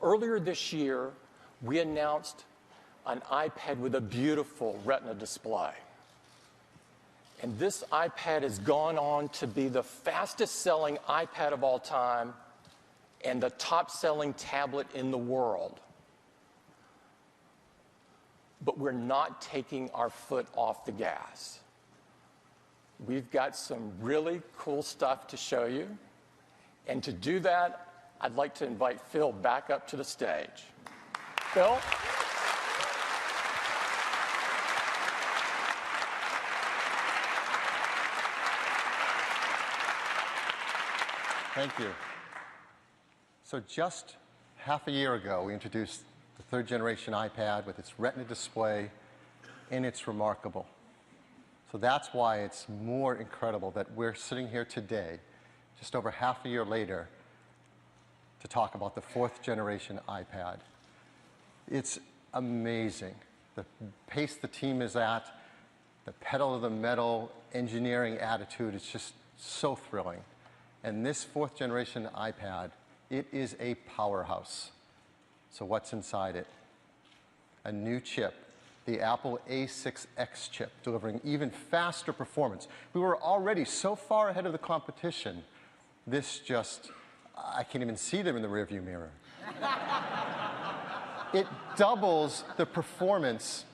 Earlier this year, we announced an iPad with a beautiful Retina display. And this iPad has gone on to be the fastest-selling iPad of all time and the top-selling tablet in the world. But we're not taking our foot off the gas. We've got some really cool stuff to show you. And to do that, I'd like to invite Phil back up to the stage. Phil? Thank you. So just half a year ago, we introduced the third generation iPad with its Retina display, and it's remarkable. So that's why it's more incredible that we're sitting here today, just over half a year later, to talk about the fourth generation iPad. It's amazing the pace the team is at, the pedal to the metal engineering attitude. It's just so thrilling. And this fourth generation iPad, it is a powerhouse. So what's inside it? A new chip, the Apple A6X chip, delivering even faster performance. We were already so far ahead of the competition, I can't even see them in the rearview mirror. It doubles the performance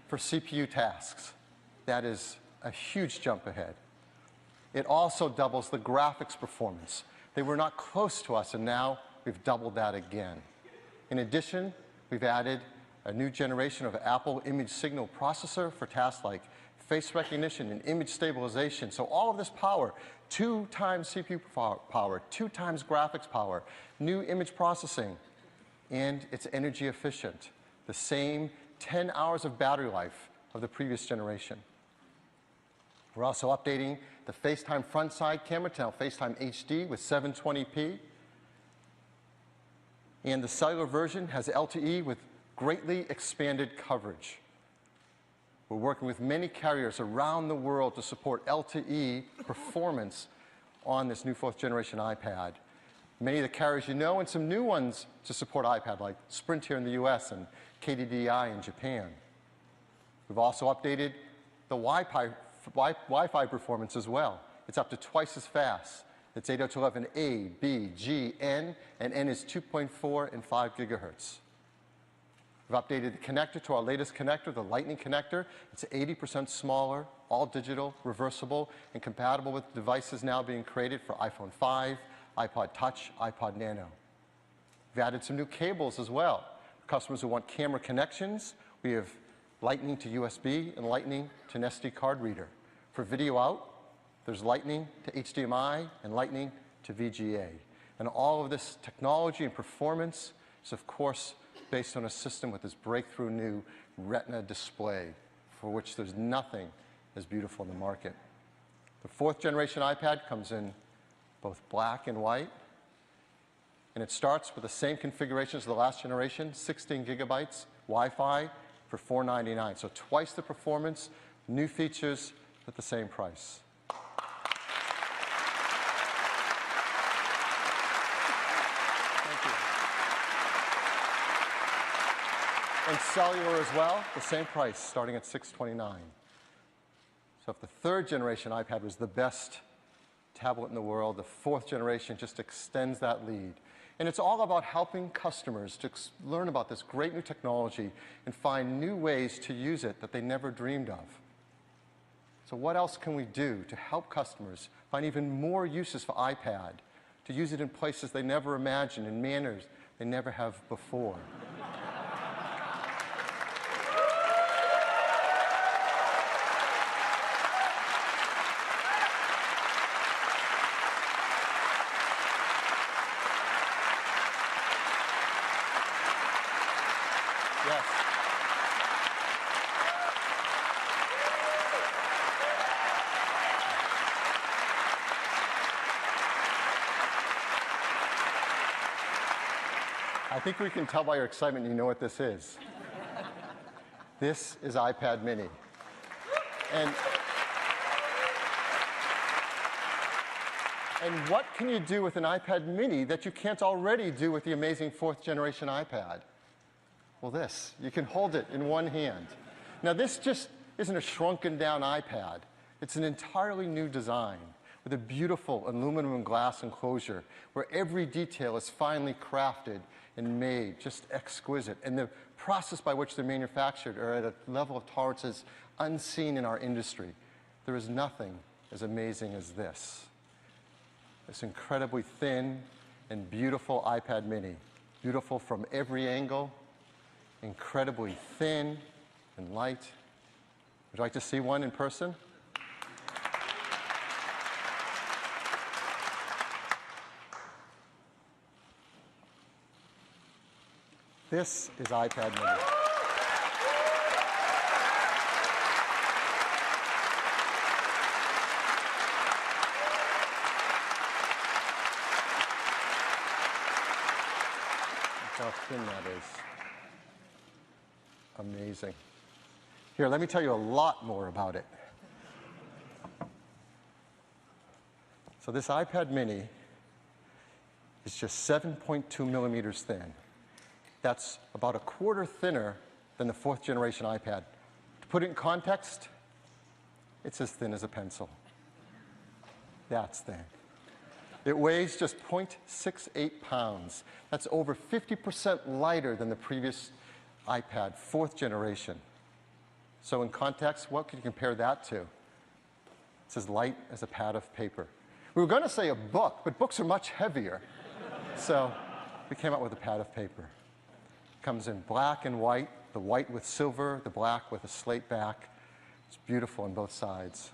for CPU tasks. That is a huge jump ahead. It also doubles the graphics performance. They were not close to us, and now we've doubled that again. In addition, we've added a new generation of Apple image signal processor for tasks like face recognition and image stabilization. So all of this power, 2 times CPU power, 2 times graphics power, new image processing, and it's energy efficient. The same 10 hours of battery life of the previous generation. We're also updating the FaceTime front side camera to now FaceTime HD with 720p. And the cellular version has LTE with greatly expanded coverage. We're working with many carriers around the world to support LTE performance on this new fourth generation iPad. Many of the carriers you know, and some new ones to support iPad, like Sprint here in the US and KDDI in Japan. We've also updated the Wi-Fi performance as well. It's up to twice as fast. It's 802.11a, b, g, n, and n is 2.4 and 5 gigahertz. We've updated the connector to our latest connector, the Lightning connector. It's 80% smaller, all digital, reversible, and compatible with devices now being created for iPhone 5, iPod Touch, iPod Nano. We've added some new cables as well. For customers who want camera connections, we have Lightning to USB and Lightning to an SD card reader. For video out, there's Lightning to HDMI and Lightning to VGA. And all of this technology and performance is, of course, based on a system with this breakthrough new Retina display, for which there's nothing as beautiful in the market. The fourth generation iPad comes in both black and white, and it starts with the same configuration as the last generation, 16 gigabytes, Wi-Fi for $499. So twice the performance, new features at the same price. And cellular as well, the same price, starting at $629. So if the third generation iPad was the best tablet in the world, the fourth generation just extends that lead. And it's all about helping customers to learn about this great new technology and find new ways to use it that they never dreamed of. So what else can we do to help customers find even more uses for iPad, to use it in places they never imagined, in manners they never have before? Yes. I think we can tell by your excitement you know what this is. This is iPad mini. And And what can you do with an iPad mini that you can't already do with the amazing 4th generation iPad? Well, this. You can hold it in one hand. Now, this just isn't a shrunken down iPad. It's an entirely new design with a beautiful aluminum and glass enclosure where every detail is finely crafted and made, just exquisite. And the process by which they're manufactured are at a level of tolerances unseen in our industry. There is nothing as amazing as this. This incredibly thin and beautiful iPad mini. Beautiful from every angle, incredibly thin and light. Would you like to see one in person? This is iPad mini. How thin that is. Amazing. Here, let me tell you a lot more about it. So this iPad mini is just 7.2 millimeters thin. That's about a quarter thinner than the 4th generation iPad. To put it in context, it's as thin as a pencil. That's thin. It weighs just 0.68 pounds. That's over 50% lighter than the previous iPad, 4th generation. So in context, what could you compare that to? It's as light as a pad of paper. We were going to say a book, but books are much heavier. So we came up with a pad of paper. It comes in black and white, the white with silver, the black with a slate back. It's beautiful on both sides.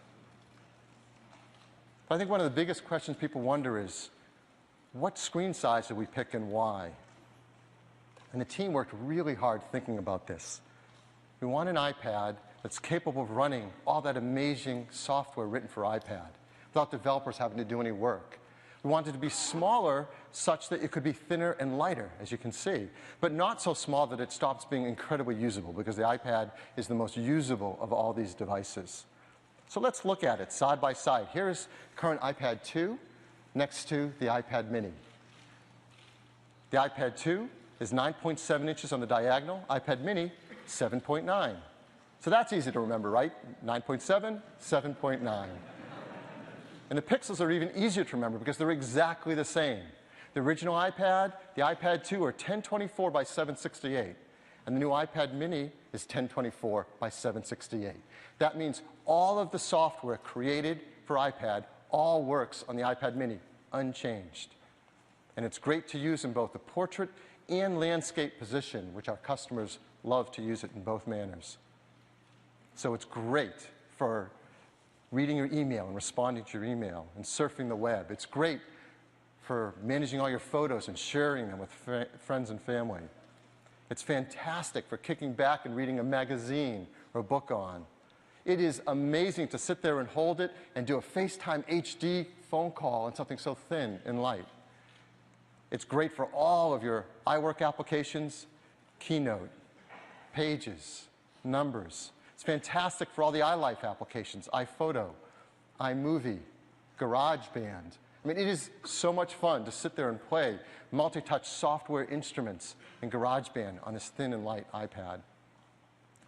But I think one of the biggest questions people wonder is, what screen size did we pick and why? And the team worked really hard thinking about this. We want an iPad that's capable of running all that amazing software written for iPad without developers having to do any work. We wanted it to be smaller such that it could be thinner and lighter, as you can see, but not so small that it stops being incredibly usable, because the iPad is the most usable of all these devices. So let's look at it side by side. Here's current iPad 2 next to the iPad mini. The iPad 2 is 9.7 inches on the diagonal, iPad mini 7.9. So that's easy to remember, right? 9.7, 7.9. And the pixels are even easier to remember because they're exactly the same. The original iPad, the iPad 2 are 1024 by 768. And the new iPad mini is 1024 by 768. That means all of the software created for iPad all works on the iPad mini, unchanged. And it's great to use in both the portrait and landscape position, which our customers love to use it in both manners. So it's great for reading your email and responding to your email and surfing the web. It's great for managing all your photos and sharing them with friends and family. It's fantastic for kicking back and reading a magazine or a book on. It is amazing to sit there and hold it and do a FaceTime HD phone call on something so thin and light. It's great for all of your iWork applications, Keynote, Pages, Numbers. It's fantastic for all the iLife applications, iPhoto, iMovie, GarageBand. I mean, it is so much fun to sit there and play multi-touch software instruments in GarageBand on this thin and light iPad.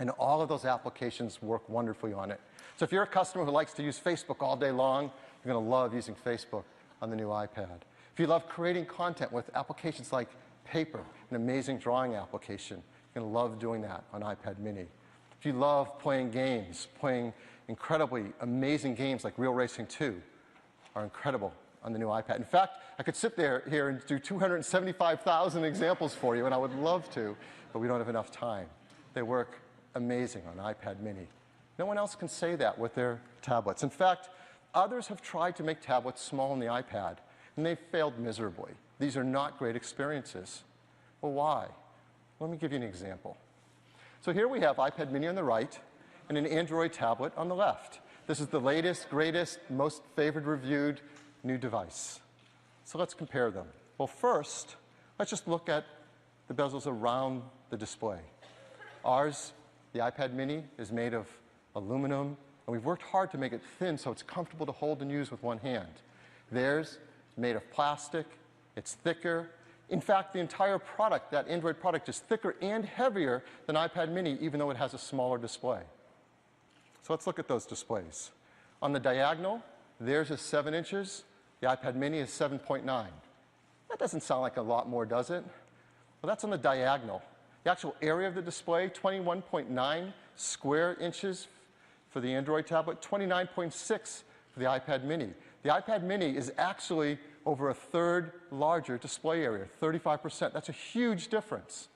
And all of those applications work wonderfully on it. So if you're a customer who likes to use Facebook all day long, you're going to love using Facebook on the new iPad. If you love creating content with applications like Paper, an amazing drawing application, you're going to love doing that on iPad mini. If you love playing games, playing incredibly amazing games like Real Racing 2 are incredible on the new iPad. In fact, I could sit here and do 275,000 examples for you, and I would love to, but we don't have enough time. They work amazing on iPad mini. No one else can say that with their tablets. In fact, others have tried to make tablets small on the iPad, and they've failed miserably. These are not great experiences. Well, why? Let me give you an example. So here we have iPad mini on the right and an Android tablet on the left. This is the latest, greatest, most favored, reviewed new device. So let's compare them. Well, first, let's just look at the bezels around the display. Ours, the iPad mini, is made of aluminum, and we've worked hard to make it thin so it's comfortable to hold and use with one hand. Theirs made of plastic, it's thicker. In fact, the entire product, that Android product, is thicker and heavier than iPad mini, even though it has a smaller display. So let's look at those displays. On the diagonal, theirs is 7 inches. The iPad mini is 7.9. That doesn't sound like a lot more, does it? Well, that's on the diagonal. The actual area of the display, 21.9 square inches for the Android tablet, 29.6 for the iPad mini. The iPad mini is actually over a third larger display area, 35%. That's a huge difference.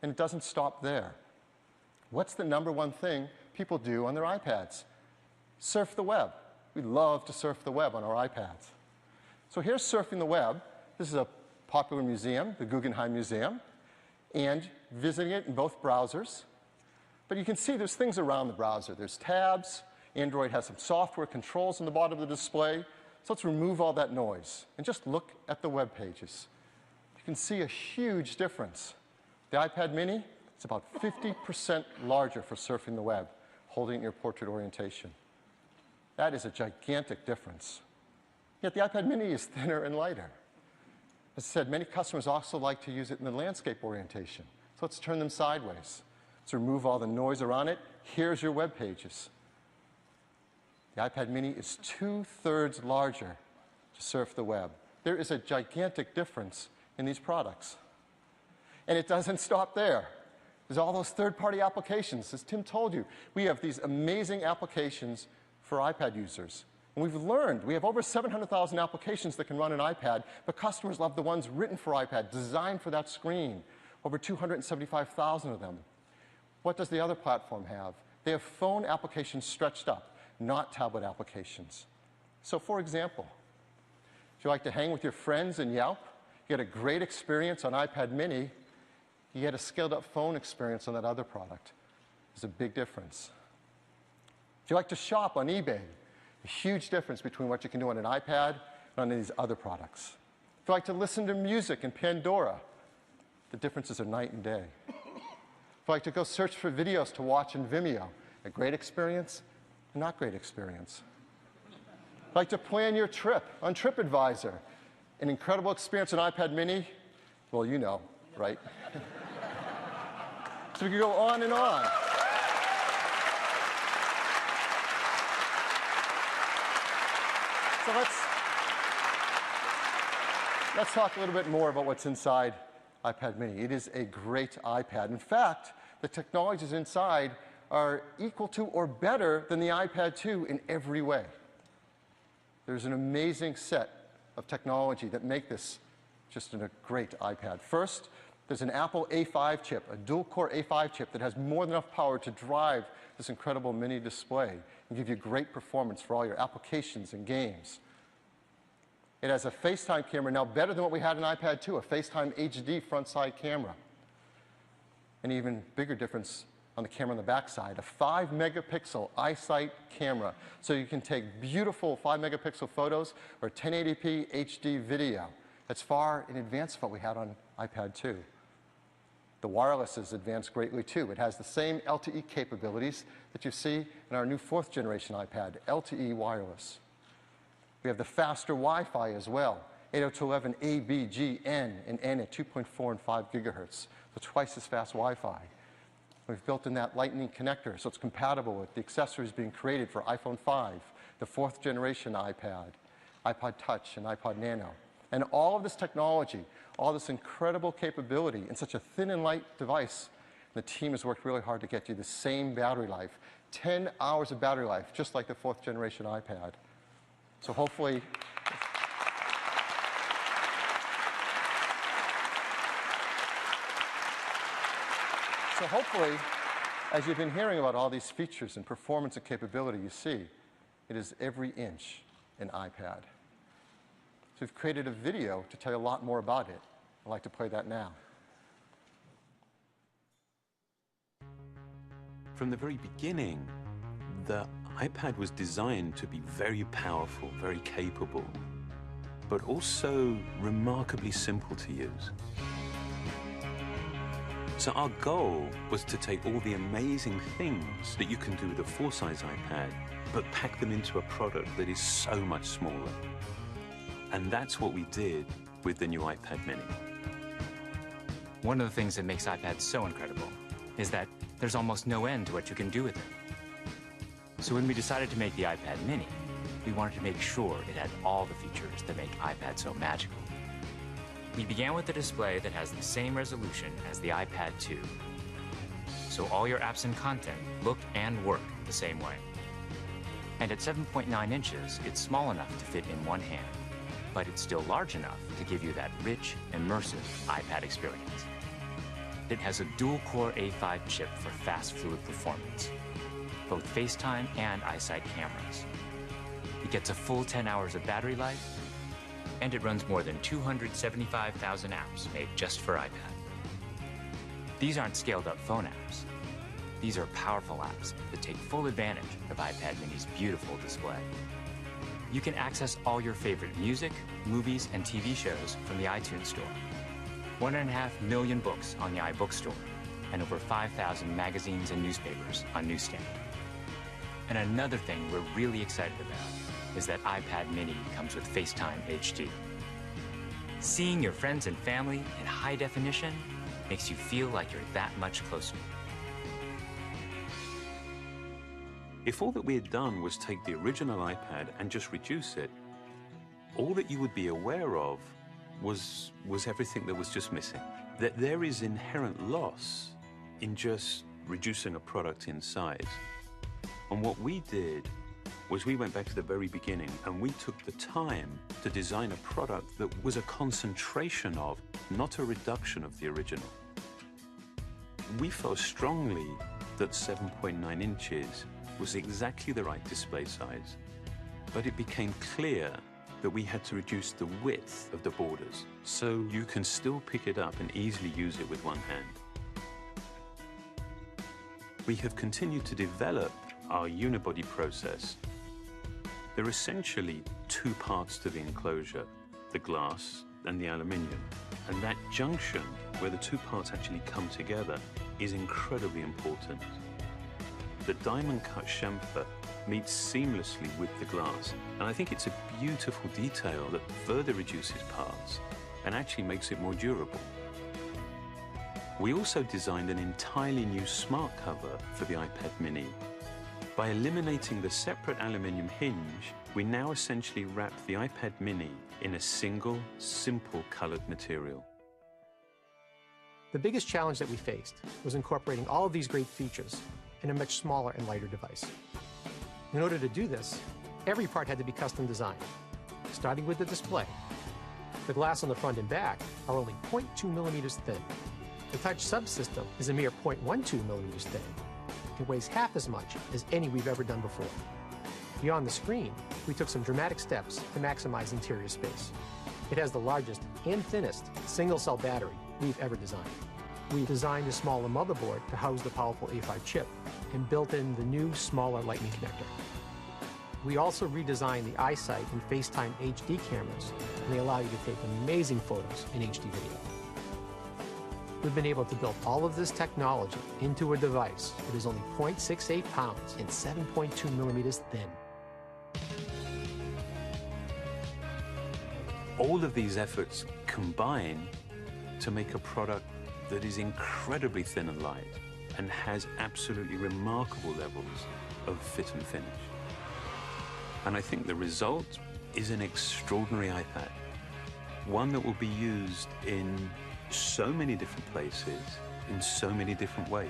And it doesn't stop there. What's the number one thing people do on their iPads? Surf the web. We love to surf the web on our iPads. So here's surfing the web. This is a popular museum, the Guggenheim Museum, and visiting it in both browsers. But you can see there's things around the browser. There's tabs. Android has some software controls on the bottom of the display. So let's remove all that noise and just look at the web pages. You can see a huge difference. The iPad mini is about 50% larger for surfing the web, holding it in your portrait orientation. That is a gigantic difference. Yet the iPad mini is thinner and lighter. As I said, many customers also like to use it in the landscape orientation. So let's turn them sideways. Let's remove all the noise around it. Here's your web pages. The iPad mini is 2/3 larger to surf the web. There is a gigantic difference in these products. And it doesn't stop there. There's all those third-party applications. As Tim told you, we have these amazing applications for iPad users. And we've learned, we have over 700,000 applications that can run an iPad, but customers love the ones written for iPad, designed for that screen. Over 275,000 of them. What does the other platform have? They have phone applications stretched up, not tablet applications. So for example, if you like to hang with your friends in Yelp, you get a great experience on iPad mini, you get a scaled-up phone experience on that other product. There's a big difference. If you like to shop on eBay, a huge difference between what you can do on an iPad and on these other products. If you like to listen to music in Pandora, the differences are night and day. If you like to go search for videos to watch in Vimeo, a great experience, a not great experience. If you like to plan your trip on TripAdvisor, an incredible experience on iPad mini, well, you know, right? So we could go on and on. So let's talk a little bit more about what's inside iPad mini. It is a great iPad. In fact, the technologies inside are equal to or better than the iPad 2 in every way. There's an amazing set of technology that make this just a great iPad. First, there's an Apple A5 chip, a dual-core A5 chip that has more than enough power to drive this incredible mini display and give you great performance for all your applications and games. It has a FaceTime camera, now better than what we had in iPad 2, a FaceTime HD front-side camera. An even bigger difference on the camera on the backside, a 5-megapixel iSight camera. So you can take beautiful 5-megapixel photos or 1080p HD video. That's far in advance of what we had on iPad 2. The wireless is advanced greatly too. It has the same LTE capabilities that you see in our new 4th generation iPad, LTE wireless. We have the faster Wi-Fi as well, 802.11 A, B, G, N, and N at 2.4 and 5 gigahertz, so twice as fast Wi-Fi. We've built in that Lightning connector, so it's compatible with the accessories being created for iPhone 5, the 4th generation iPad, iPod Touch, and iPod Nano. And all of this technology, all this incredible capability in such a thin and light device, the team has worked really hard to get you the same battery life, 10 hours of battery life, just like the 4th generation iPad. So hopefully, as you've been hearing about all these features and performance and capability, you see, it is every inch an iPad. So we've created a video to tell you a lot more about it. I'd like to play that now. From the very beginning, the iPad was designed to be very powerful, very capable, but also remarkably simple to use. So our goal was to take all the amazing things that you can do with a full-size iPad, but pack them into a product that is so much smaller. And that's what we did with the new iPad mini. One of the things that makes iPad so incredible is that there's almost no end to what you can do with it. So when we decided to make the iPad mini, we wanted to make sure it had all the features that make iPad so magical. We began with a display that has the same resolution as the iPad 2. So all your apps and content look and work the same way. And at 7.9 inches, it's small enough to fit in one hand, but it's still large enough to give you that rich, immersive iPad experience. It has a dual-core A5 chip for fast, fluid performance, both FaceTime and iSight cameras. It gets a full 10 hours of battery life, and it runs more than 275,000 apps made just for iPad. These aren't scaled-up phone apps. These are powerful apps that take full advantage of iPad mini's beautiful display. You can access all your favorite music, movies, and TV shows from the iTunes Store. 1.5 million books on the iBookstore, and over 5,000 magazines and newspapers on Newsstand. And another thing we're really excited about is that iPad mini comes with FaceTime HD. Seeing your friends and family in high definition makes you feel like you're that much closer. If all that we had done was take the original iPad and just reduce it, all that you would be aware of was everything that was just missing. That there is inherent loss in just reducing a product in size. And what we did was we went back to the very beginning and we took the time to design a product that was a concentration of, not a reduction of the original. We felt strongly that 7.9 inches was exactly the right display size, but it became clear that we had to reduce the width of the borders so you can still pick it up and easily use it with one hand. We have continued to develop our unibody process. There are essentially two parts to the enclosure, the glass and the aluminium. And that junction, where the two parts actually come together, is incredibly important. The diamond-cut chamfer meets seamlessly with the glass, and I think it's a beautiful detail that further reduces parts and actually makes it more durable. We also designed an entirely new smart cover for the iPad mini. By eliminating the separate aluminium hinge, we now essentially wrap the iPad mini in a single, simple colored material. The biggest challenge that we faced was incorporating all of these great features in a much smaller and lighter device. In order to do this, every part had to be custom designed, starting with the display. The glass on the front and back are only 0.2 millimeters thin. The touch subsystem is a mere 0.12 millimeters thin. It weighs half as much as any we've ever done before. Beyond the screen, we took some dramatic steps to maximize interior space. It has the largest and thinnest single-cell battery we've ever designed. We designed a smaller motherboard to house the powerful A5 chip and built in the new, smaller Lightning connector. We also redesigned the iSight and FaceTime HD cameras, and they allow you to take amazing photos in HD video. We've been able to build all of this technology into a device that is only 0.68 pounds and 7.2 millimeters thin. All of these efforts combine to make a product that is incredibly thin and light and has absolutely remarkable levels of fit and finish. And I think the result is an extraordinary iPad, one that will be used in so many different places, in so many different ways.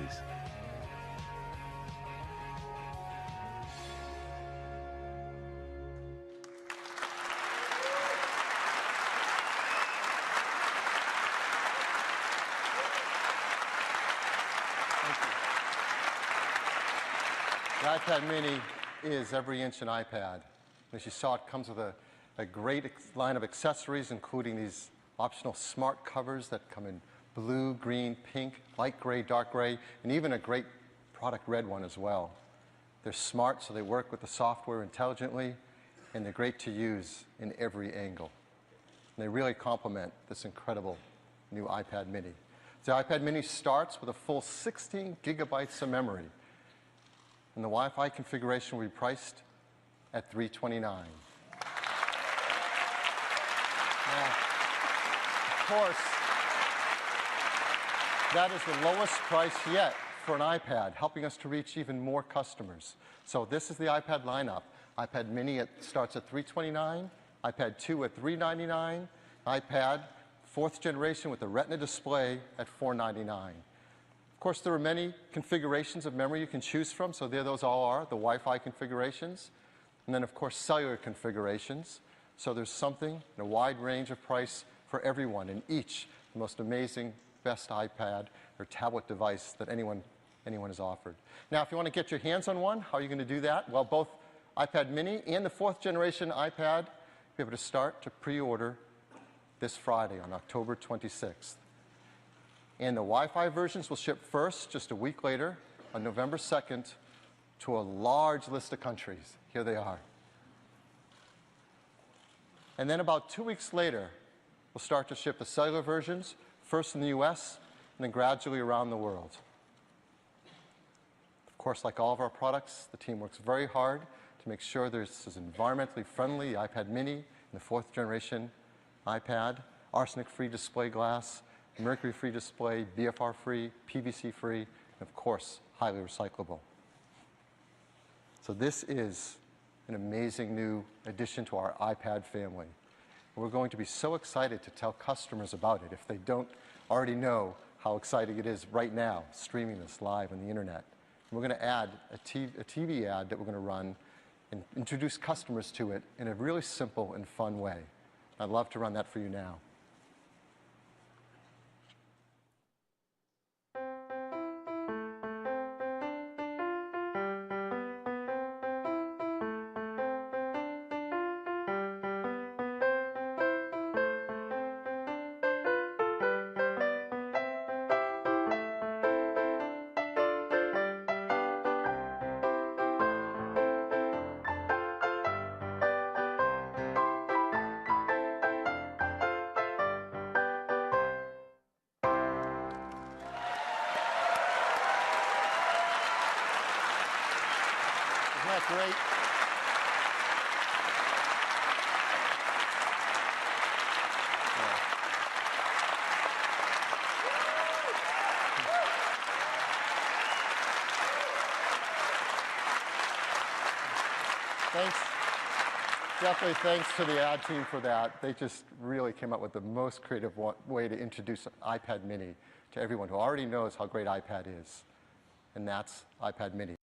The iPad mini is every inch an iPad. As you saw, it comes with a great line of accessories, including these optional smart covers that come in blue, green, pink, light gray, dark gray, and even a great product red one as well. They're smart, so they work with the software intelligently, and they're great to use in every angle. And they really complement this incredible new iPad mini. The iPad mini starts with a full 16 gigabytes of memory, and the Wi-Fi configuration will be priced at $329. course, that is the lowest price yet for an iPad, helping us to reach even more customers. So this is the iPad lineup. iPad mini starts at $329, iPad 2 at $399, iPad 4th generation with the Retina display at $499. Of course, there are many configurations of memory you can choose from, so there those all are, the Wi-Fi configurations, and then of course cellular configurations. So there's something in a wide range of price for everyone in each, the most amazing, best iPad or tablet device that anyone has offered. Now, if you want to get your hands on one, how are you going to do that? Well, both iPad mini and the 4th generation iPad, you'll be able to start to pre-order this Friday on October 26th. And the Wi-Fi versions will ship first, just a week later, on November 2nd, to a large list of countries. Here they are. And then about 2 weeks later, we'll start to ship the cellular versions, first in the US, and then gradually around the world. Of course, like all of our products, the team works very hard to make sure this is environmentally friendly, the iPad mini and the 4th generation iPad, arsenic-free display glass, mercury-free display, BFR-free, PVC-free, and of course, highly recyclable. So this is an amazing new addition to our iPad family. We're going to be so excited to tell customers about it if they don't already know how exciting it is right now, streaming this live on the internet. And we're going to add a TV ad that we're going to run and introduce customers to it in a really simple and fun way. I'd love to run that for you now. Isn't that great? Thanks. Definitely thanks to the ad team for that. They just really came up with the most creative way to introduce iPad mini to everyone who already knows how great iPad is. And that's iPad mini.